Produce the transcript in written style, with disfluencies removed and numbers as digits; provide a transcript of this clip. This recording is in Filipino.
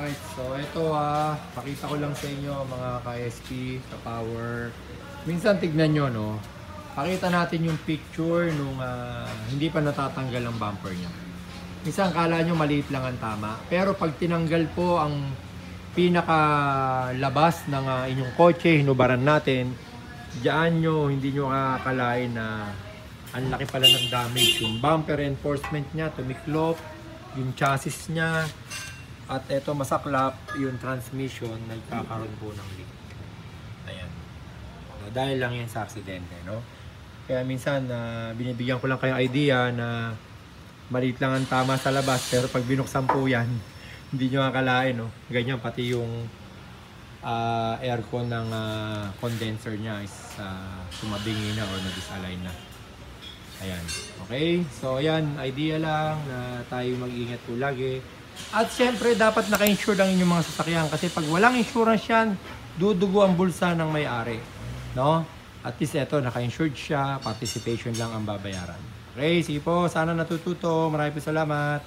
Alright, so ito pakita ko lang sa inyo mga ka-SP, ka-power. Minsan tignan nyo, no? Pakita natin yung picture nung hindi pa natatanggal ang bumper niya. Minsan kala nyo maliit lang ang tama. Pero pag tinanggal po ang pinakalabas ng inyong kotse, hinubaran natin, diyan nyo, hindi nyo kakalain na ang laki pala ng damage. Yung bumper reinforcement niya, tumiklop, yung chassis niya, at ito masaklap, yung transmission, nagkakaroon po ng leak. Ayan. Dahil lang yan sa aksidente, no? Kaya minsan, binibigyan ko lang kayo idea na maliit lang ang tama sa labas, pero pag binuksan po yan, hindi nyo akalain, no? Ganyan, pati yung aircon ng condenser niya is tumabingi na or na-disalign na. Ayan. Okay? So, ayan, idea lang na tayo mag-ingat po lagi. At syempre, dapat naka-insure ang inyong mga sasakyan kasi pag walang insurance yan, dudugo ang bulsa ng may-ari. No? At least ito, naka-insured siya, participation lang ang babayaran. Okay, sige po, sana natututo. Maraming salamat.